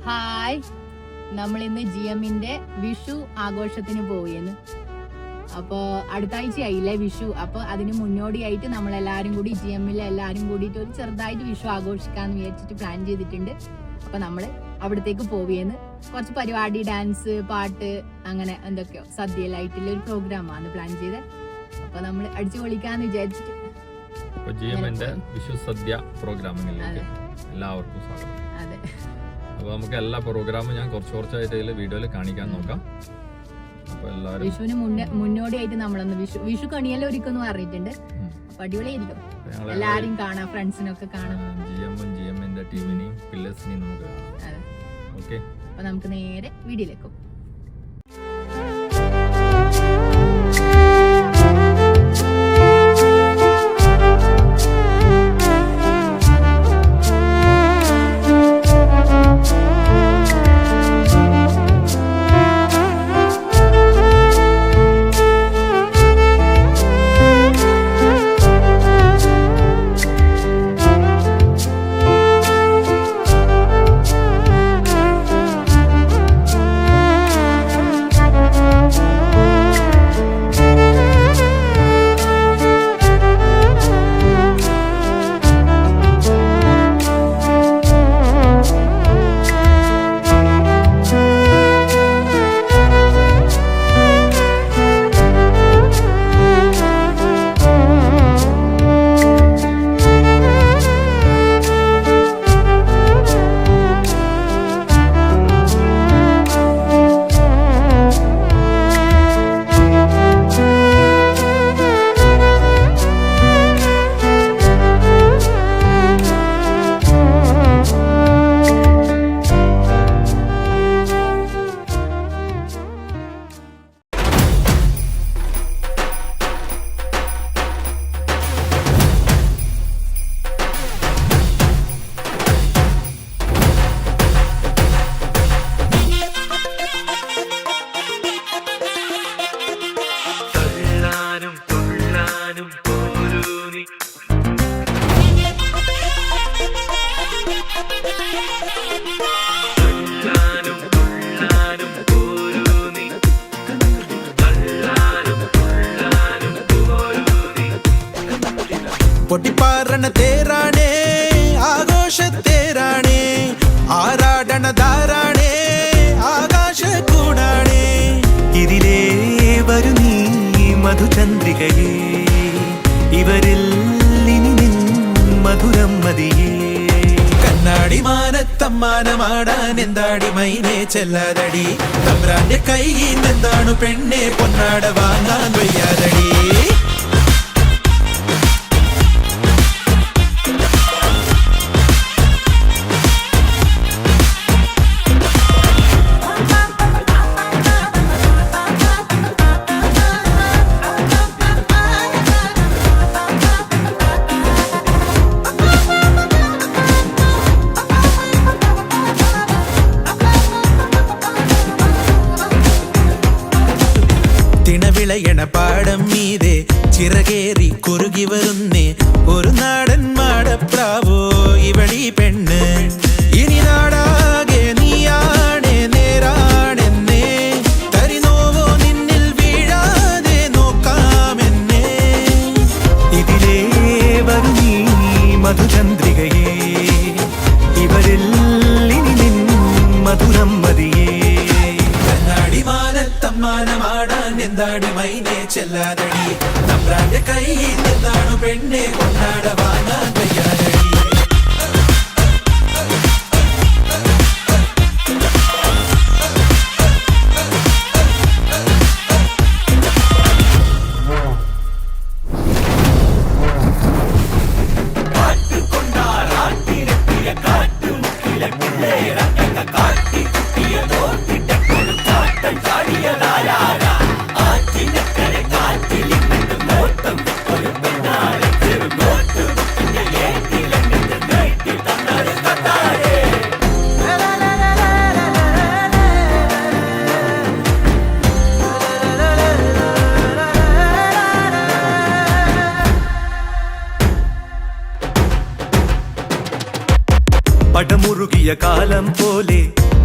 Hi, നമ്മൾ ഇന്ന് GM-ന്റെ വിഷു ആഘോഷത്തിന് പോവുകയെന്ന്. അപ്പോൾ അടുത്ത ആഴ്ചയായില്ലേ വിഷു. അപ്പോൾ അതിന് മുന്നോടിയായിട്ട് നമ്മളെല്ലാവരും കൂടി GM-ലെ എല്ലാവരും കൂടിയിട്ട് ഒരു ചെറുതായിട്ട് വിഷു ആഘോഷിക്കാമെന്ന് വിചാരിച്ചിട്ട് പ്ലാൻ ചെയ്തിട്ടുണ്ട്. അപ്പോൾ നമ്മൾ അവിടത്തേക്ക് പോവുകയെന്ന്. കുറച്ച് പരിപാടി, ഡാൻസ്, പാട്ട്, അങ്ങനെ എന്തൊക്കെയോ സദ്യയിലായിട്ടുള്ള ഒരു പ്രോഗ്രാമാണ് പ്ലാൻ ചെയ്തത്. അപ്പോൾ നമ്മൾ അടിച്ചു പൊളിക്കാന്ന് വിചാരിച്ചിട്ട് GM-ന്റെ വിഷു സദ്യ പ്രോഗ്രാമിലേക്ക് എല്ലാവർക്കും സ്വാഗതം. അതെ, അപ്പോൾ നമുക്ക് എല്ലാ പ്രോഗ്രാമും ഞാൻ കുറച്ചായിട്ട് വീഡിയോയിൽ കാണിക്കാൻ നോക്കാം. അപ്പോൾ എല്ലാവരും വിഷുവിന് മുന്നോടിയായിട്ട് നമ്മളൊന്ന് വിഷു കണിയെല്ലാം ഒരുക്കുന്നു പറഞ്ഞിട്ടുണ്ട്. അപ്പൊ അടിപൊളിയായിരിക്കും, എല്ലാരും കാണാം, ഫ്രണ്ട്സിനൊക്കെ കാണാം. GM-ന്റെ ടീമിനെയും പില്ലേഴ്സിനെയും നമുക്ക് കാണാം. ഓക്കെ, അപ്പൊ നമുക്ക് നേരെ വീഡിയോയിലേക്കും. പൊട്ടിപ്പാറണ തേരാണേ, ആഘോഷത്തേരാണേ, ആരാടണ ധാരാണേ, ആകാശ കൂടാണേ. ഇതിലേ വരു നീ മധുചന്ദ്രികയേ, ഇവരിൽ ഇനി നിൻ മധുരം മതിയേ. കണ്ണാടി മാനത്തമ്മാനമാടാൻ എന്താടി മൈനേ ചെല്ലാതടി, തമ്പ്രാന്റെ കൈയിൽ എന്താണു പെണ്ണെ പൊന്നാട വാങ്ങാൻ വയ്യാതടി. തിണവിളയണ പാടം മീതെ ചിറകേറി കുറുകി വരുന്നേ ഒരു നാടൻ മാടപ്രാവോ ഇവളീ പെണ്ണ്. ഇനി നാടാകെ നീയാണേ നേരാണെന്നേ, തരിനോവോ നിന്നിൽ വീഴാതെ നോക്കാമെന്നേ. ഇതിലേ വരു നീ മധുചന്ദ്രികയേ, ഇവരിൽ ഇനി നിൻ മധുരം മതിയേ. കണ്ണാടി മാനത്തമ്മാനമാടാൻ എന്താടി മൈനേ ചെല്ലാതടി, തമ്പ്രാന്റെ കൈയിൽ എന്താണു പെണ്ണെ കൊണ്ടാട വാങ്ങാൻ വയ്യാതടി. പടമുറുകിയ കാലം പോ പോലെ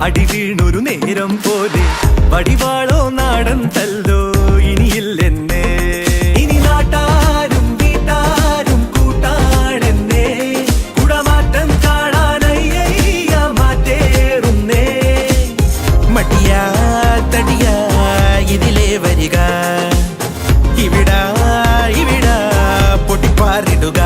അടി വീണൊരു നേരം പോലെ വടിവാളോ നാടൻ തല്ലോ ഇനിയില്ലെന്നെ ഇനി നാട്ടാരും വീട്ടാരും കൂട്ടാണെന്നേ കുടമാറ്റം കാണാനയ്യ മാറ്റേറുന്നേ മടിയാ തടിയാ ഇതിലേ വരിക ഇവിടാ ഇവിടാ പൊട്ടിപ്പാറിടുക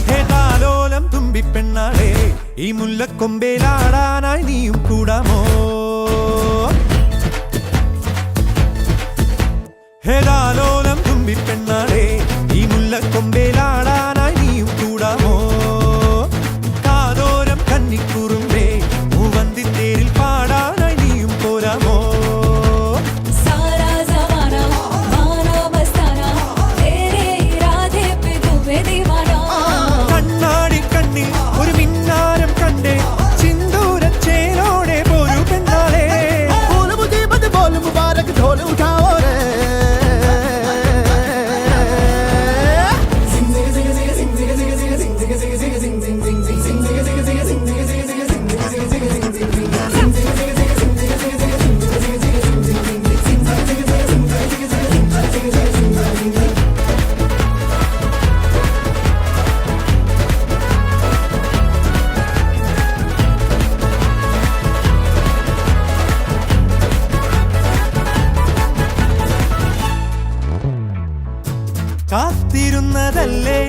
ഹേതാലോലം തുമ്പിപ്പെണ്ണാളെ ഈ മുല്ലക്കൊമ്പേലാടാനായി നീയും കൂടാമോ ഹേതാലോലം തുമ്പിപ്പെണ്ണാളെ ഈ മുല്ലക്കൊമ്പേലാടാനായി നീയും കൂടാമോ കാതോരം കന്നിക്കുറുമ്പേ മൂവന്തിത്തേരിൽ പാടാനായി നീയും പോരാമോ കണ്ണാടി കണ്ണിൽ ഒരു മിന്നാരം കണ്ടേ ചിന്തൂരച്ചേലോടെ പോരു പെണ്ണാളെ കാത്തിരുന്നതല്ലേ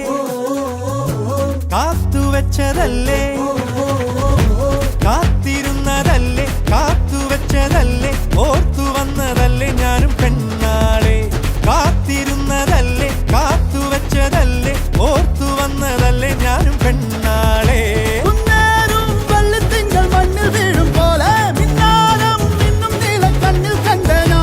കാത്തുവെച്ചതല്ലേ കാത്തിരുന്നതല്ലേ കാത്തുവെച്ചതല്ലേ ഓർത്തു വന്നതല്ലേ ഞാനും പെണ്ണാളെ കാത്തിരുന്നതല്ലേ കാത്തുവെച്ചതല്ലേ ഓർത്തു വന്നതല്ലേ ഞാനും പെണ്ണാളെ മണ്ണിൽ വീഴും പോലെ മിന്നാരം ഇന്നും നീല കണ്ണിൽ കണ്ടനോ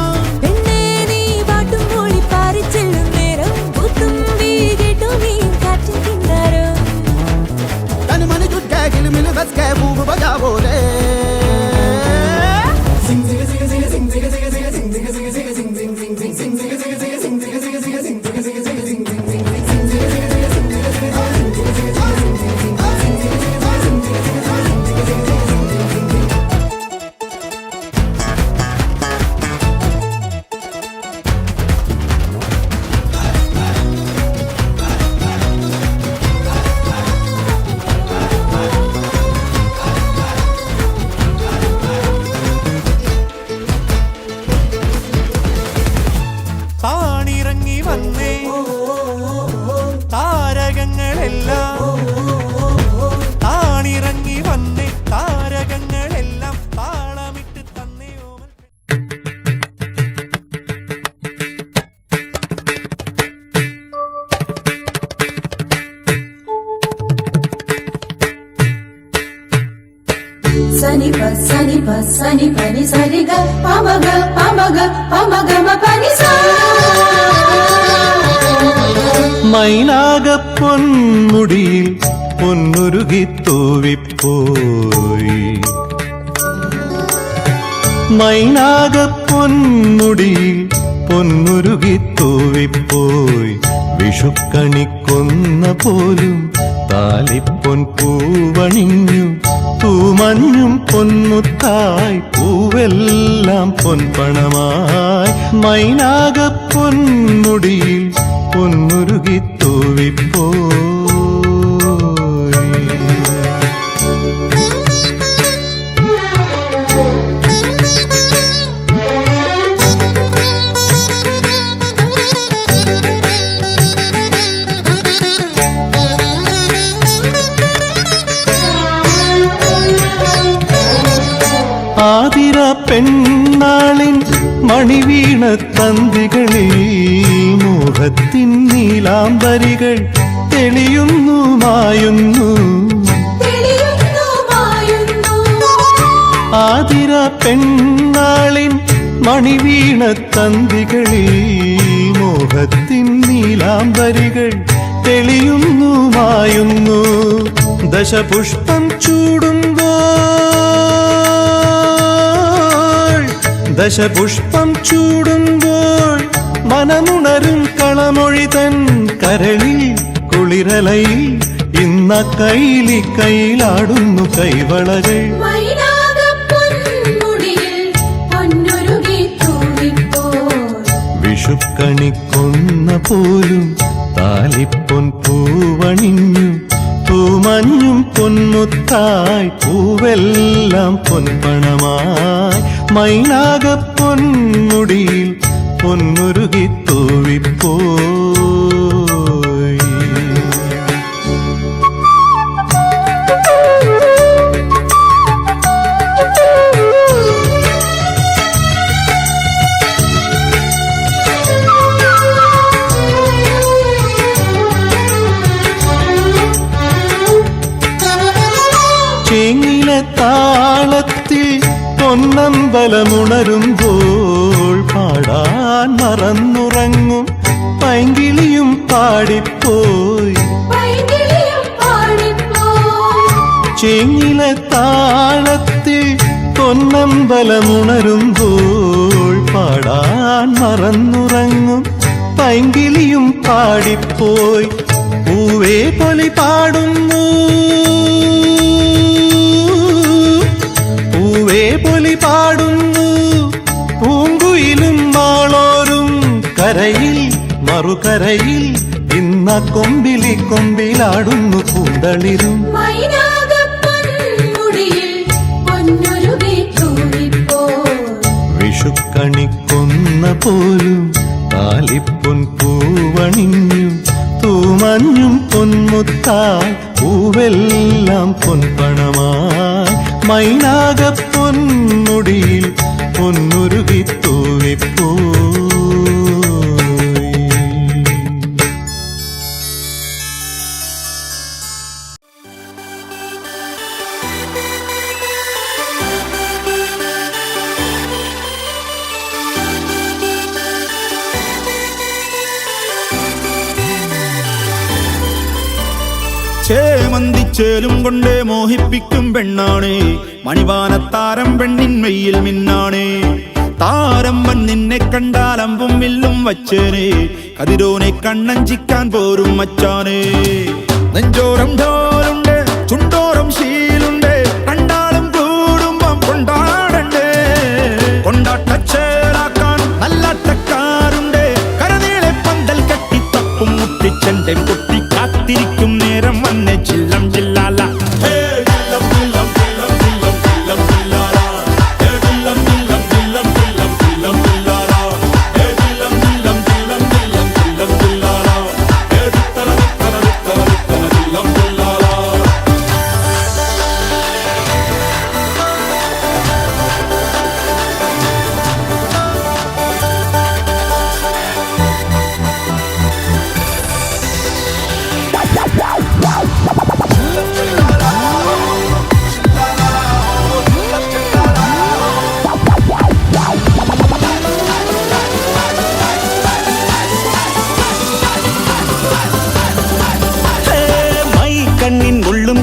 താണിറങ്ങി വന്നേ താരകങ്ങളെല്ലാം താണിറങ്ങി വന്നേ താരകങ്ങളെല്ലാം താളമിട്ട് തന്നേ ഓമൽ Sani pa sani pani sari ga pamaga ma pani sa Mainaka പൊന്മുടിയിൽ പൊന്നുരുകി തൂവിപ്പോയി Mainaka പൊന്മുടിയിൽ പൊന്നുരുകി തൂവിപ്പോയി വിഷുക്കണിക്കൊന്ന പോലും താലിപ്പൊൻ പൂവണിഞ്ഞു തൂമഞ്ഞും പൊന്മുത്തായി പൂവെല്ലാം പൊൻപണമായി മൈനാക പൊന്മുടിയിൽ പൊന്നുരുകി തൂവിപ്പോയി ആതിര പെണ്ണാളിൻ മണിവീണ തന്തികളിൽ മോഹത്തിൻ നീലാംബരികൾ തെളിയുന്നു മായുന്നു. ആതിര പെണ്ണാളിൻ മണിവീണ തന്തികളിൽ മോഹത്തിൻ നീലാംബരികൾ തെളിയുന്നു മായുന്നു. ദശപുഷ്പം ചൂടുമ്പോൾ ദശപുഷ്പം ചൂടുമ്പോൾ മനമുണരും കളമൊഴി തൻ കരളിൽ കുളിരലയിൽ ഇന്ന കൈലി കൈലാടുന്നു കൈവളകൾ. വിഷുക്കണിക്കൊന്ന പോലും താലിപ്പൊൻ പൂവണിഞ്ഞു. പൂമഞ്ഞും പൊന്മുത്തായി പൂവെല്ലാം പൊൻപണമായി മൈനാകപ്പൊന്മുടിയിൽ പൊന്നുരുകി തൂവിപ്പോയി. ചേങ്ങിലെ താളത്തിൽ പൊന്നമ്പലമുണരുമ്പോൾ പാടാൻ മറന്നുറങ്ങും പൈങ്കിളിയും പാടിപ്പോയി. ചേങ്ങിലെ താളത്തിൽ പൊന്നമ്പലമുണരുമ്പോൾ പാടാൻ മറന്നുറങ്ങും പൈങ്കിളിയും പാടിപ്പോയി. പൂവേ പൊലി പാടുന്നു പൂവേ പൊലി പാടുന്നു പൂങ്കുയിലും മാളോരും കരയിൽ മറുകരയിൽ ഇന്ന കൊമ്പിലി കൊമ്പിലാടുന്നു പൂന്തളിരും. വിഷുക്കണിക്കൊന്ന പോലും താലിപ്പൊൻ പൂവണിഞ്ഞു. തൂമഞ്ഞും പൊന്മുത്തായി പൂവെല്ലാം പൊൻപണമായി മൈനാകപ്പൊന്മുടിയിൽ പൊന്നുരുകി തൂവിപ്പോയി. ചേമന്തിച്ചേലും കൊണ്ടേ മോഹിപ്പിക്കും പെണ്ണാണേ മണിവാനത്താരം പെണ്ണിൻ മെയ്യിൽ മിന്നാണേ. താരമ്പൻ നിന്നെ കണ്ടാൽ അമ്പും വില്ലും വച്ചേനെ കതിരോനെ കണ്ണഞ്ചിക്കാൻ പോരും മച്ചാനേ. നെഞ്ചോരം ഢോലുണ്ട് ചുണ്ടോരം ശീലുണ്ട് കണ്ടാലും കൂടുമ്പം കൊണ്ടാടണ്ടേ. കൊണ്ടാട്ടച്ചേലാക്കാൻ നല്ലാട്ടക്കാരുണ്ട് കരനീളെ പന്തൽ കെട്ടി തപ്പും മുട്ടിച്ചെന്റെ കുട്ടി കാത്തിരിക്കും നേരം വന്നെ ചില്ലം ചില്ലാല.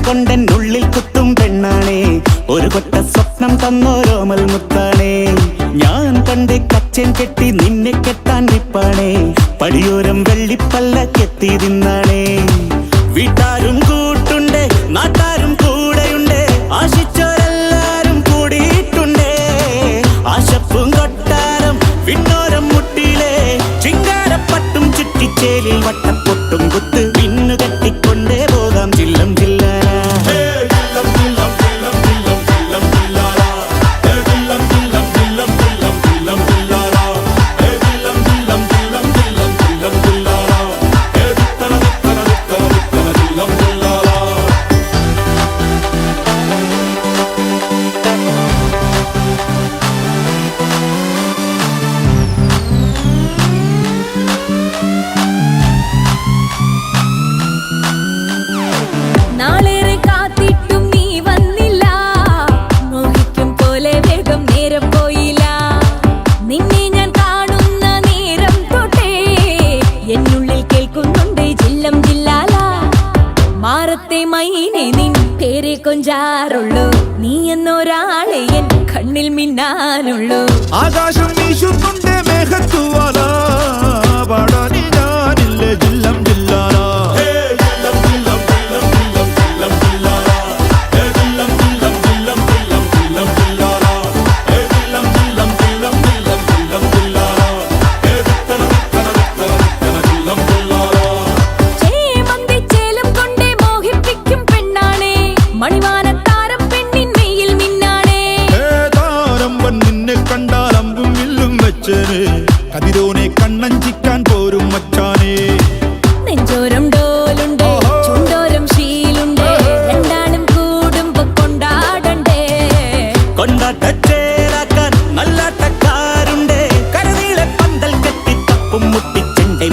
കൊണ്ടെന്നുള്ളിൽ കുത്തും പെണ്ണാണേ ഒരു കൊട്ട സ്വപ്നം തന്നോരോമൽ മുത്താണേ. ഞാൻ പണ്ട് കച്ചൻ കെട്ടി നിന്നെ കെട്ടാൻ നിപ്പാണേ പടിയോരം വെള്ളിപ്പല്ലക്കെത്തി തിന്നാണേ. വീട്ടാരും കൂട്ടുണ്ട് നാട്ടാരും കൂടെയുണ്ട് ആശിച്ചോരെല്ലാരും കൂടിയിട്ടുണ്ടേ. ആശപ്പും കൊട്ടാരം വിണ്ണോരം മുട്ടിയിലെ ചിങ്കാരപ്പട്ടും ചുറ്റിച്ചേലിൽ വട്ടപ്പൊട്ടും കുത്ത് പിന്നു കെട്ടിക്കൊണ്ടേ പോകാം ചില്ലം ചില്ലാ. മാറത്തെ മൈനെ നിൻ പേരെ കൊഞ്ചാറുള്ളൂ, നീ എന്നൊരാളെ എൻ കണ്ണിൽ മിന്നാനുള്ളൂ. ആകാശം വീശുന്നുണ്ട് മേഘത്തുവാല, പാടാനി ഞാനില്ലേ ജില്ലം ജില്ലാല. കതിരോനെ കണ്ണഞ്ചിക്കാൻ പോരും മച്ചാനെ. നെഞ്ചോരം ഡോലുണ്ട്, ചുണ്ടോരം ശീലുണ്ട്, രണ്ടാളും കൂടുമ്പോ കൊണ്ടാടണ്ടേ. കൊണ്ടാട്ടച്ചേരാക്കാൻ നല്ലാട്ടക്കാരുണ്ട്, കരനീളെ പന്തൽ കെട്ടി തപ്പും മുട്ടിച്ചെണ്ടേ.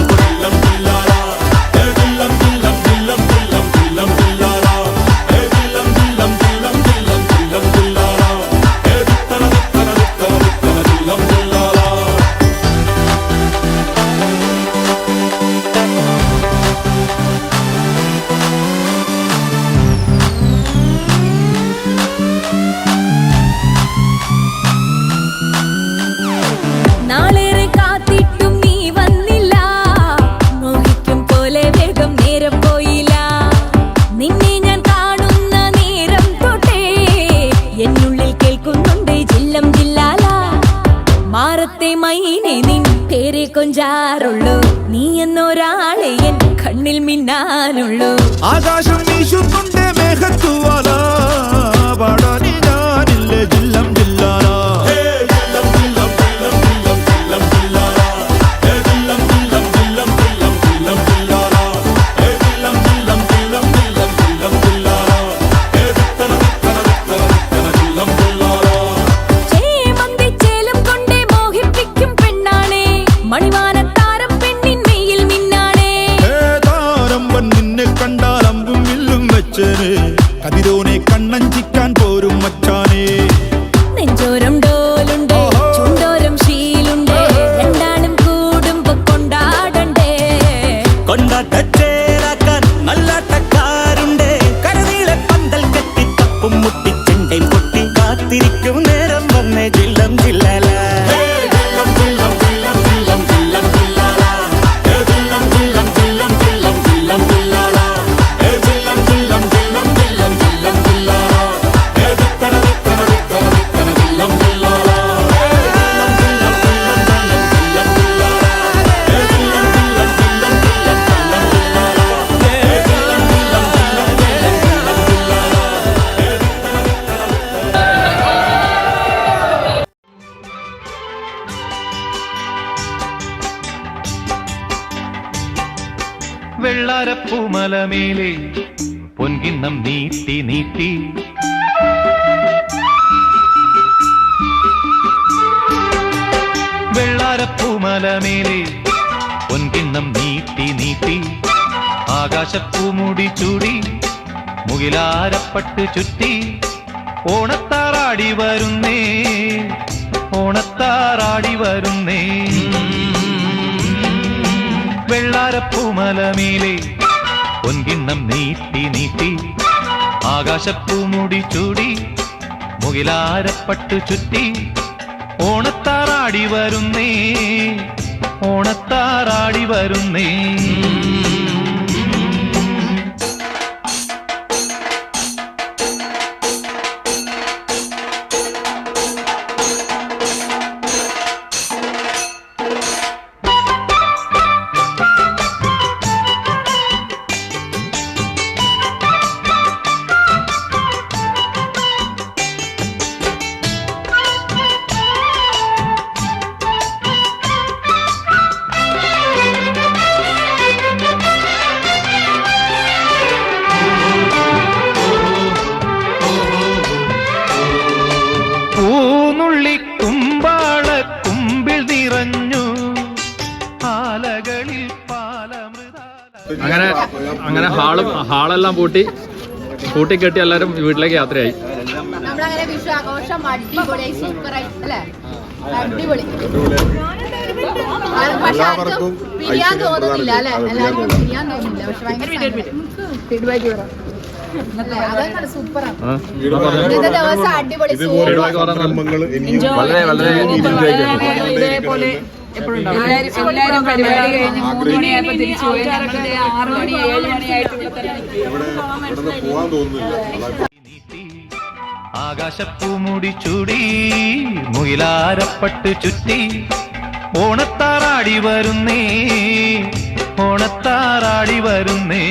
നാളേറെ കാത്തിട്ടും നീ വന്നില്ല, മോഹിക്കും പോലെ വേഗം നേരം പോയില്ല. നിന്നെ ഞാൻ കാണുന്ന നേരം തൊട്ടേ എന്നുള്ളിൽ കേൾക്കുന്നുണ്ട് ജില്ലം ജില്ലാല. മാറത്തെ മൈനെ നിൻ പേരെ കൊഞ്ചാറുള്ളൂ, നീ എന്നൊരാളെ എൻ കണ്ണിൽ മിന്നാനുള്ളൂ. ആകാശം വീശുന്നുണ്ട് മേഘത്തുവാല, പാടാനി ഞാനില്ലേ ജില്ലം ജില്ലാല. കതിരോനെ കണ്ണഞ്ചിക്കാൻ പോരും മച്ചാനെ. നെഞ്ചോരം ഡോലുണ്ട്, ചുണ്ടോരം ശീലുണ്ട്, രണ്ടാളും കൂടുമ്പോ കൊണ്ടാടണ്ടേ. കൊണ്ടാട്ടച്ചേരാക്കാൻ നല്ലാട്ടക്കാരുണ്ട്, കരനീളെ പന്തൽ കെട്ടി തപ്പും മുട്ടിച്ചെണ്ടേ. പൊട്ടി കാത്തിരിക്കും നേരം വന്നേ ജില്ലം ജില്ലാല. വെള്ളാരപ്പൂമലമേലെ പൊൻകിണ്ണം നീട്ടി നീട്ടി വെള്ളാരപ്പൂമലമേലെ പൊൻകിണ്ണം നീട്ടി നീട്ടി ആകാശപ്പൂമുടി ചൂടി മുകിലാരപ്പട്ട് ചുറ്റി ഓണത്താറാടി വരുന്നേ, ഓണത്താറാടി വരുന്നേ. വെള്ളാരപ്പൂമലമേലെ പൊൻകിണ്ണം നീട്ടി നീട്ടി ആകാശപ്പൂമുടി ചൂടി മുകിലാരപ്പട്ട് ചുറ്റി ഓണത്താറാടി വരുന്നേ, ഓണത്താറാടി വരുന്നേ. അങ്ങനെ ഹാളെല്ലാം പൂട്ടിക്കെട്ടി എല്ലാവരും വീട്ടിലേക്ക് യാത്രയായി. നമ്മളങ്ങനെ വിഷു ആഘോഷം അടിപൊളിയായി സൂപ്പറായി അല്ലേ, അടിപൊളി. പക്ഷെ പിരിയാൻ തോന്നുന്നില്ല അല്ലെ, എല്ലാവർക്കും പിരിയാൻ തോന്നുന്നില്ല. പക്ഷെ ഭയങ്കര അതൊക്കെ സൂപ്പറാണ്. ഇന്നത്തെ ദിവസം അടിപൊളി ഇതേപോലെ എല്ലാവരും പരിപാടി കഴിഞ്ഞ് 3 മണിയായപ്പോ തിരിച്ചു പോയി. 6 മണി 7 മണിയായിട്ടുള്ള ആകാശപ്പൂമുടി ചൂടി മുയിലാരപ്പട്ട് ചുറ്റി ഓണത്താറാടി വരുന്നേ, ഓണത്താറാടി വരുന്നേ.